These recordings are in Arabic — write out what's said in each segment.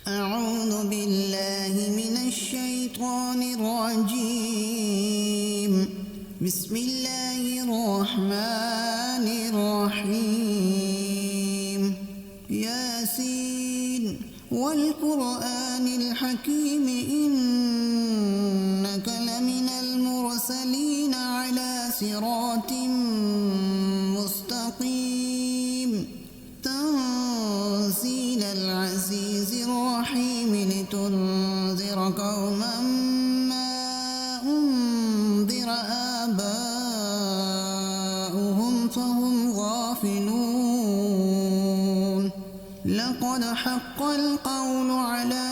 أعوذ بالله من الشيطان الرجيم. بسم الله الرحمن الرحيم. ياسين والقرآن الحكيم إنك لمن المرسلين على صراط مستقيم. تنزيل العزيز الرحيم لتنذر قوما ما أنذر آباؤهم فهم غافلون. لقد حق القول على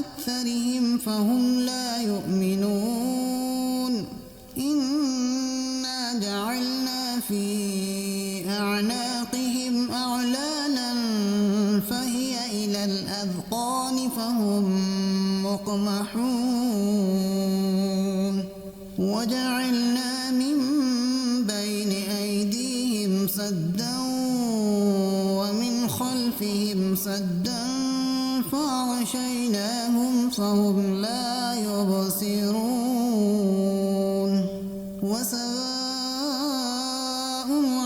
أكثرهم فهم لا يؤمنون. إنا جعلنا في أعناقهم أغلالا فهي إلى الأذقان فهم مقمحون. وجعلنا من بين أيديهم سدا ومن خلفهم سدا فأغشيناهم فهم لا يبصرون. وسواء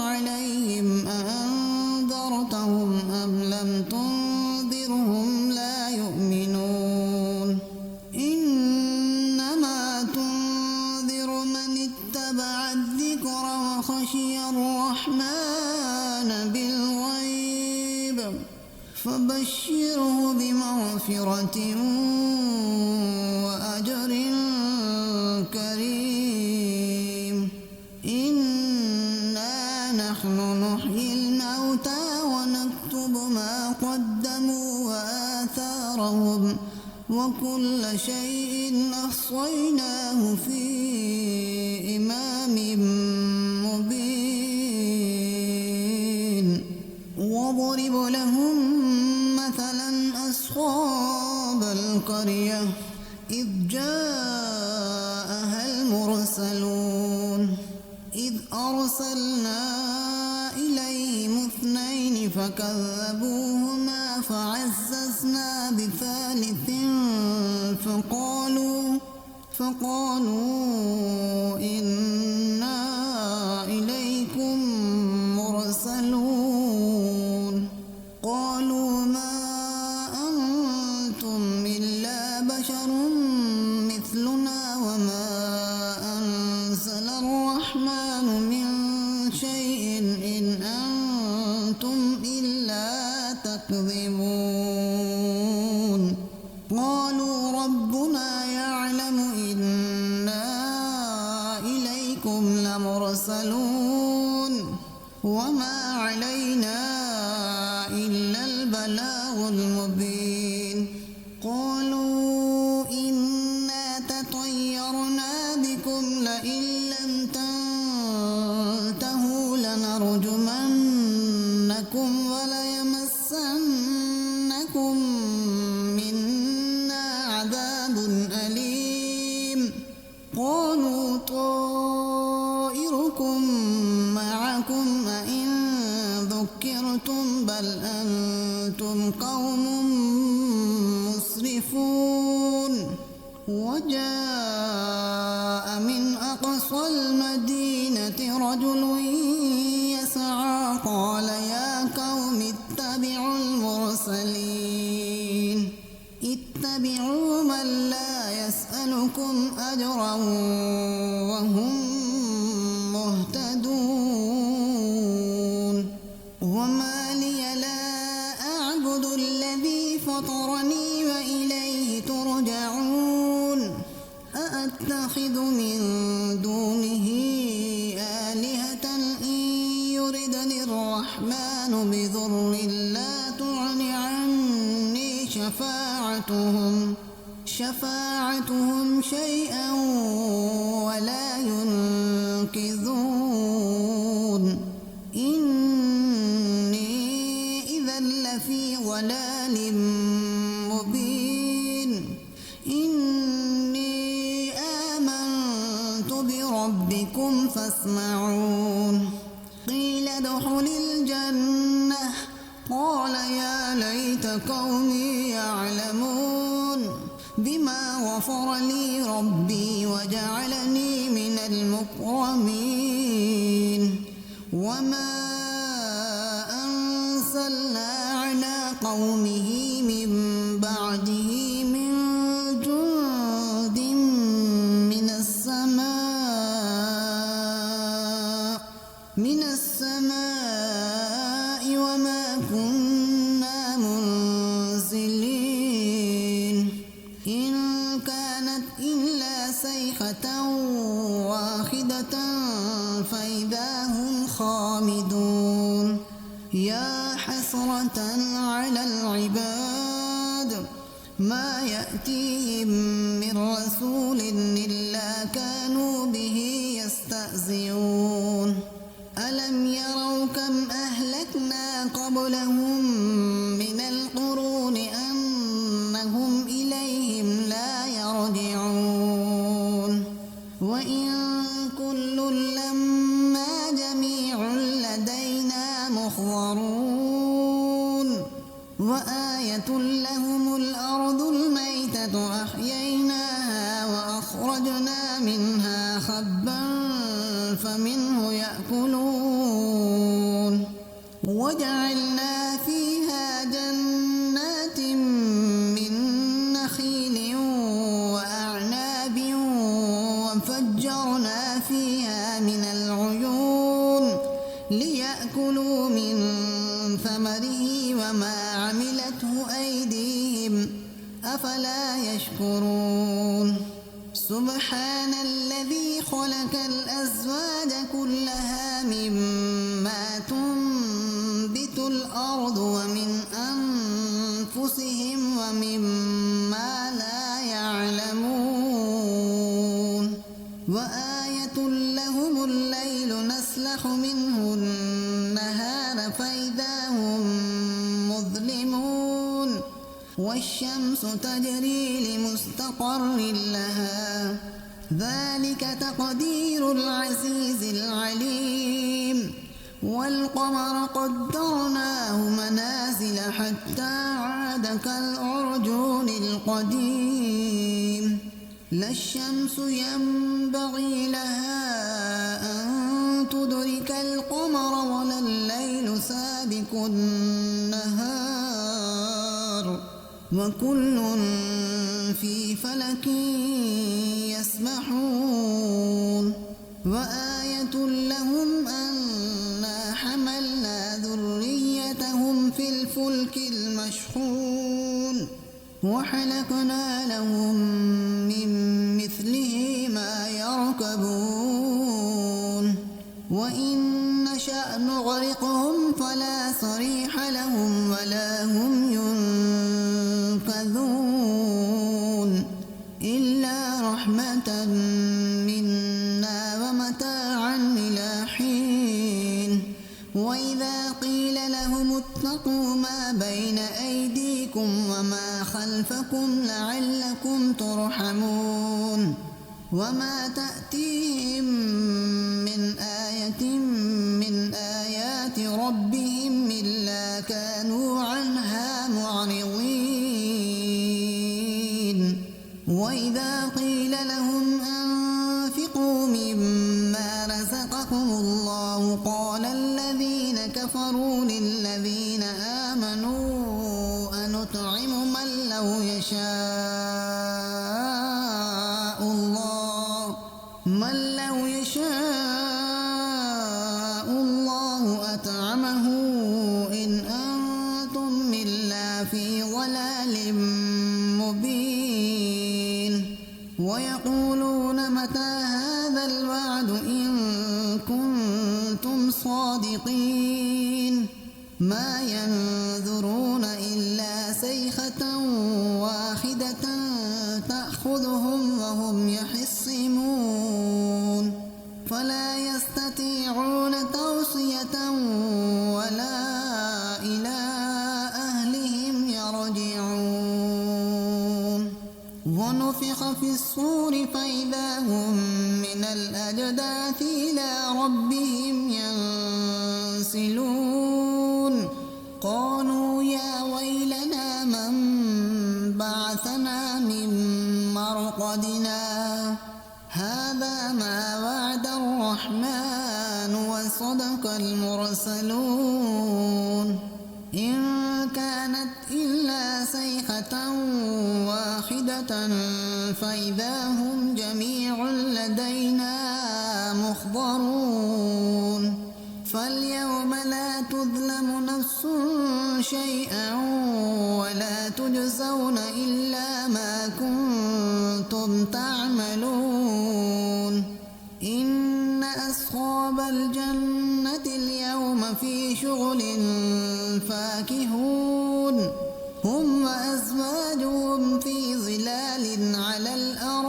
عليهم أأنذرتهم أم لم تنذرهم لا يؤمنون. إنما تنذر من اتبع الذكر وخشي الرحمن بالغيب فبشره بمغفرة وأجر كريم. إنا نحن نحيي الموتى ونكتب ما قدموا وآثارهم وكل شيء أحصيناه في إمام مبين. واضرب لهم مثلا أصحاب القرية إذ جاءها المرسلون إذ أرسلنا إليهم اثنين فكذبوهما فعززنا بثالث فقالوا إنا إليكم مرسلون. قالوا ما أنتم إلا بشر مثلنا وما أنزل الرحمن من شيء إن أنتم إلا تكذبون. قالوا ربنا يعلم إنا إليكم لمرسلون وما علينا إلا البلاغ المبين. قالوا إنا تطيرنا بكم لئن لم تنتهوا لنرجمنكم وليمسنكم منا عذاب أليم. قالوا طائركم معكم أئن ذكرتم بل أنتم قوم مسرفون. وجاء من أقصى المدينة رجل يسعى قال يا قوم اتبعوا المرسلين اتبعوا من لا يسألكم أجرا وهم مهتدون. وما لي لا أعبد الذي فطرني وإليه ترجعون. أأتخذ من دونه آلهة إن يردني الرحمن بضر لا تغن عني شفاعتهم شيئا ولا ينقذون. إني إذا لفي ضلال مبين. إني آمنت بربكم فاسمعون. قيل ادخل الجنة قال يا ليت قومي يعلمون. لي ربي وجعلني من المكرمين وما أرسلنا على قومه من بعده من جند من السماء وما كنا منزلين إن كانت إلا صيحة واحدة فإذا هم خامدون يا حسرة على العباد ما يأتيهم من رسول إلا كانوا به يستهزئون ألم يروا كم أهلكنا قبلهم من القرون أنهم إليهم لا يرجعون وإن كل لما جميع لدينا محضرون وآية لهم الأرض الميتة أحييناها وأخرجنا منها حبا فمنه يأكلون وجعلنا فيها جنات من نخيل وأعناب وفجرنا فيها من العيون ليأكلوا من ثمره وما عملته أيديهم أفلا يشكرون سبحان الذي خلق الأزواج كلها مما تنبت الأرض ومن أنفسهم ومما لا يعلمون وآية لهم الليل نسلخ منه النهار فإذا هم مظلمون والشمس تجري لمستقر لها ذلك تقدير العزيز العليم والقمر قدرناه منازل حتى عاد كالعرجون القديم لا الشمس ينبغي لها أن تدرك القمر ولا الليل سابق النهار وكل في فلك يسبحون وآية لهم أنا حملنا ذريتهم في الفلك المشحون وخلقنا لهم من مثله ما يركبون وإن نشأ نغرقهم فلا صريح لهم ولا هم ينقذون إلا رحمة منا ومتاعا إلى حين وإذا قيل لهم اتقوا ما بين أيديكم وما خلفكم لعلكم ترحمون وما تأتيهم من آية من آيات ربهم إلا كانوا عنها معرضين وإذا قيل لهم أنفقوا مما رزقكم الله قال الذين كفروا للذين آمنوا أنطعم من لو يشاء الله أطعمه إن أنتم إلا في ضلال مبين ويقولون متى هذا الوعد إن كنتم صادقين ما ينظرون إلا صيحة واحدة تأخذهم وهم يخصمون فلا يستطيعون توصية ولا إلى أهلهم يرجعون ونفخ في الصور فإذا هم من الأجداث إلى ربهم ينسلون قالوا يا ويلنا من بعثنا من مرقدنا هذا ما وعد الرحمن وصدق المرسلون إن كانت إلا صيحة واحدة فإذا هم جميع لدينا محضرون فاليوم لا تظلم نفس شيئا ولا تجزون إلا ما كنتم تعملون إن أصحاب الجنة اليوم في شغل فاكهون هم وأزواجهم في ظلال على الأرائك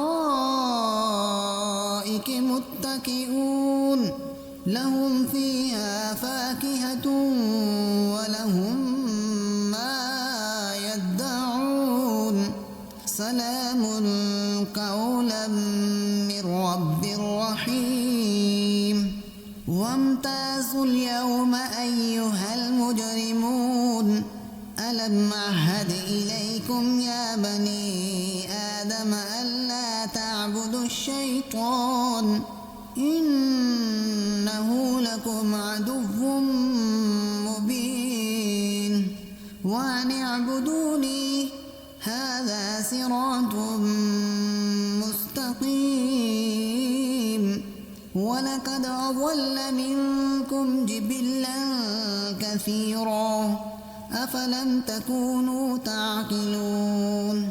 متكئون لهم فيها فاكهة ولهم ما يدعون سلام قولا من رب رحيم وامتازوا اليوم أيها المجرمون ألم أعهد إليكم يا بني آدم ألا تعبدوا الشيطان إنه لكم عدو مبين وأن اعبدوني هذا صراط مستقيم ولقد أضل منكم جبلا كثيرا أفلم تكونوا تعقلون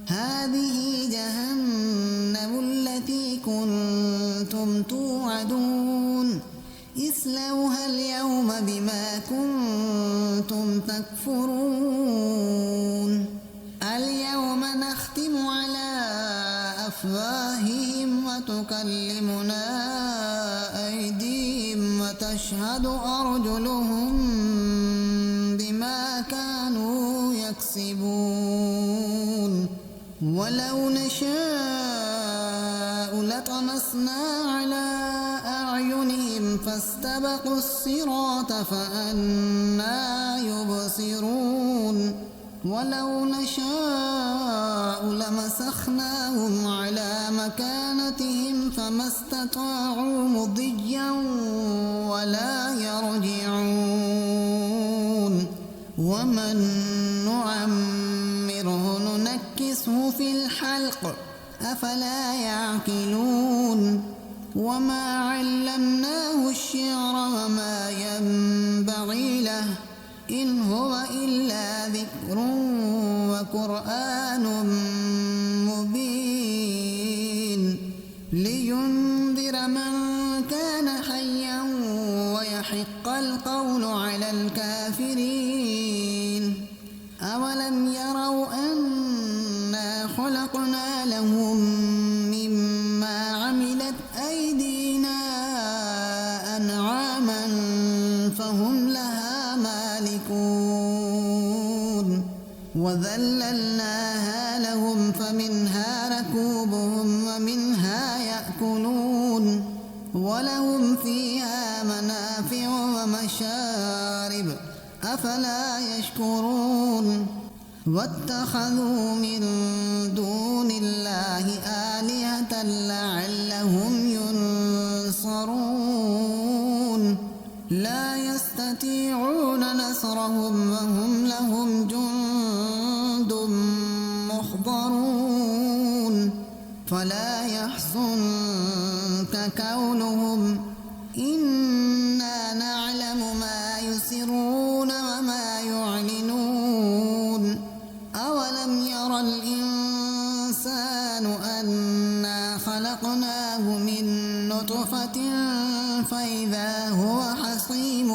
هذه جهنم التي كنتم توعدون اصلوها اليوم بما كنتم تكفرون اليوم نختم على أفواههم وتكلمنا أيديهم وتشهد أرجلهم بما كانوا يكسبون ولو نشاء لطمسنا على أعينهم فاستبقوا الصراط فأنى يبصرون ولو نشاء لمسخناهم على مكانتهم فما استطاعوا مضيا ولا يرجعون ومن نعمره ننكسه في الحلق أفلا يعقلون وما علمناه الشعر وما ينبغي له إن هو إلا ذكر وقرآن مبين لينذر من كان حيا ويحق القول على الكافرين أولم يروا أنا خلقنا لهم مما عملت أيدينا أنعاما فهم لها مالكون وذللناها لهم فمنها ركوبهم ومنها يأكلون ولهم فيها منافع ومشارب أفلا يشكرون واتخذوا من دون الله آلهة لعلهم ينصرون لا يستطيعون نصرهم وهم لهم جند محضرون فلا يحزنك قولهم إنا نعلم ما يسرون وما يعلنون أولم ير الإنسان أنا خلقناه من نطفة فإذا هو خصيم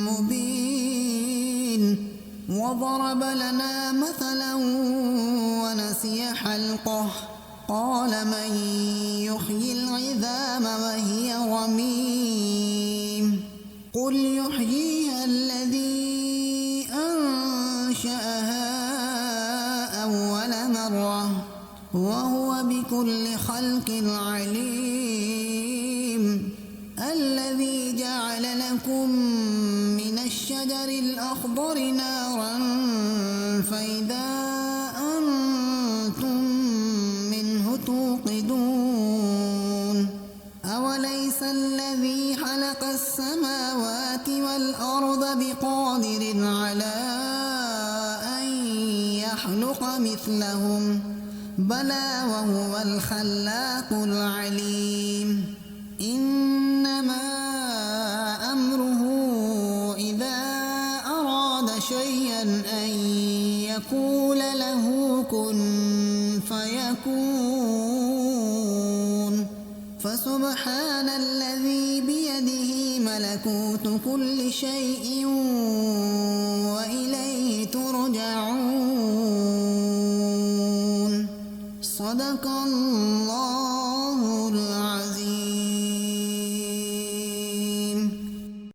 مبين وضرب لنا مثلا ونسي خلقه قال من يحيي العظام وهي رميم قل يحييها الذي أنشأها أول مرة وهو بكل خلق عليم الذي جعل لكم من الشجر الأخضر نارا فإذا أنتم يوقدون أوليس الذي خلق السماوات والأرض بقادر على أن يخلق مثلهم بلى وهو الخلاق العليم إنما أمره إذا أراد شيئا أن يقول له كن فيكون فسبحان الذي بيده ملكوت كل شيء وإليه ترجعون صدق الله